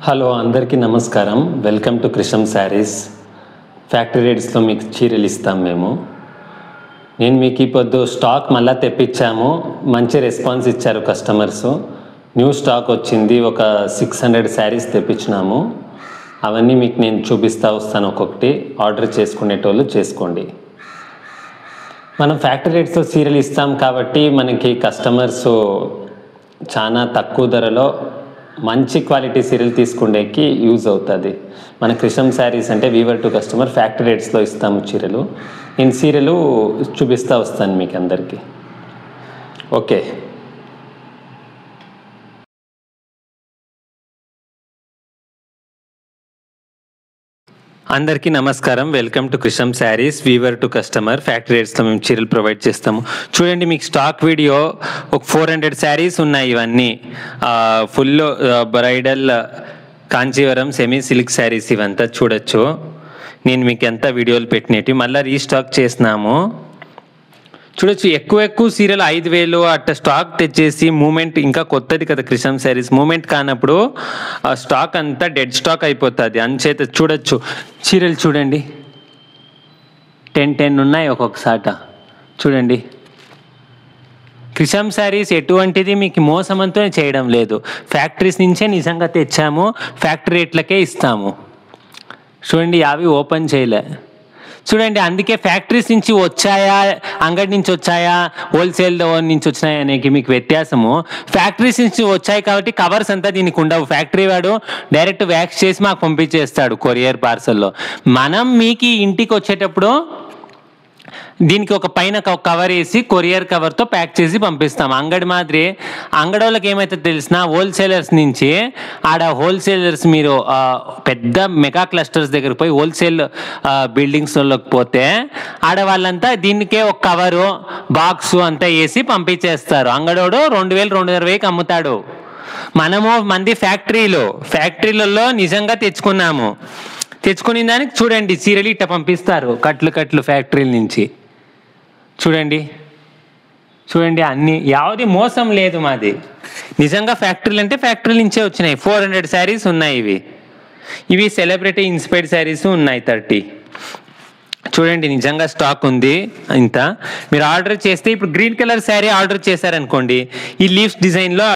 Hello అందరికీ నమస్కారం. Welcome to Krishnam Sarees. Factory రేట్స్లో మీకు చీరలు ఇస్తాం మేము. నేను మీకు ఈ పొద్దు స్టాక్ మళ్ళీ తెప్పించాము. మంచి రెస్పాన్స్ ఇచ్చారు కస్టమర్స్. న్యూ స్టాక్ వచ్చింది. ఒక 600 శారీస్ తెప్పించినాము. అవన్నీ మీకు నేను చూపిస్తూ వస్తాను. ఒక్కొక్కటి ఆర్డర్ చేసుకునేటోళ్ళు చేసుకోండి. మనం ఫ్యాక్టరీ రేట్స్లో చీరలు ఇస్తాం కాబట్టి మనకి కస్టమర్స్ చాలా తక్కువ ధరలో మంచి క్వాలిటీ చీరలు తీసుకునేకి యూజ్ అవుతుంది. మన కృష్ణం శారీస్ అంటే వీవర్ టు కస్టమర్ ఫ్యాక్టరీ రేట్స్లో ఇస్తాము చీరలు. నేను చీరలు చూపిస్తూ వస్తాను మీకు అందరికీ. ఓకే, అందరికీ నమస్కారం. Welcome to Krishnam Sarees weaver to customer factory రేట్స్లో మేము చీరలు ప్రొవైడ్ చేస్తాము. చూడండి, మీకు స్టాక్ వీడియో ఒక 400 శారీస్ ఉన్నాయి. ఇవన్నీ full bridal Kanjeevaram semi silk saris. ఇవంతా చూడొచ్చు. నేను మీకు ఎంత వీడియోలు పెట్టినట్టు మళ్ళీ రీస్టాక్ చేసినాము. చూడొచ్చు, ఎక్కువ సీరియల్ 5,000 అట్లా స్టాక్ తెచ్చేసి మూమెంట్ ఇంకా కొత్తది కదా కృష్ణం శారీస్. మూమెంట్ కానప్పుడు ఆ స్టాక్ అంతా డెడ్ స్టాక్ అయిపోతుంది. అంచేత చూడొచ్చు, చీరలు చూడండి 10 ఉన్నాయి ఒక్కొక్కసాట. చూడండి, కృష్ణం శారీస్ ఎటువంటిది మీకు మోసమంతో చేయడం లేదు. ఫ్యాక్టరీస్ నుంచే నిజంగా తెచ్చాము, ఫ్యాక్టరీ రేట్లకే ఇస్తాము. చూడండి, అవి ఓపెన్ చేయలే. చూడండి, అందుకే ఫ్యాక్టరీస్ నుంచి వచ్చాయా, అంగడి నుంచి వచ్చాయా, హోల్సేల్ నుంచి వచ్చినాయా అనేది మీకు వ్యత్యాసము. ఫ్యాక్టరీస్ నుంచి వచ్చాయి కాబట్టి కవర్స్ అంతా దీనికి ఉండవు. ఫ్యాక్టరీ వాడు డైరెక్ట్ వ్యాక్స్ చేసి మాకు పంపించేస్తాడు కొరియర్ పార్సల్లో. మనం మీకు ఇంటికి వచ్చేటప్పుడు దీనికి ఒక పైన కవర్ వేసి కొరియర్ కవర్తో ప్యాక్ చేసి పంపిస్తాం. అంగడి మాదిరి అంగడి వాళ్ళకి ఏమైతే తెలిసిన హోల్సేలర్స్ నుంచి హోల్సేలర్స్ మీరు పెద్ద మెగా క్లస్టర్స్ దగ్గర పోయి హోల్సేల్ బిల్డింగ్స్లోకి పోతే వాళ్ళంతా దీనికే ఒక కవరు బాక్సు అంతా వేసి పంపించేస్తారు. అంగడోడు 2,000-2,500 అమ్ముతాడు. మనము మంది ఫ్యాక్టరీలలో నిజంగా తెచ్చుకునే దానికి చూడండి, చీరలు ఇట్ట పంపిస్తారు కట్లు ఫ్యాక్టరీల నుంచి. చూడండి అన్ని యావది మోసం లేదు మాది. నిజంగా ఫ్యాక్టరీలు అంటే ఫ్యాక్టరీల నుంచే వచ్చినాయి. 400 శారీస్ ఉన్నాయి. ఇవి సెలబ్రిటీ ఇన్స్పైర్డ్ శారీస్ ఉన్నాయి 30. చూడండి, నిజంగా స్టాక్ ఉంది ఇంత. మీరు ఆర్డర్ చేస్తే ఇప్పుడు గ్రీన్ కలర్ శారీ ఆర్డర్ చేశారనుకోండి, ఈ లీవ్స్ డిజైన్లో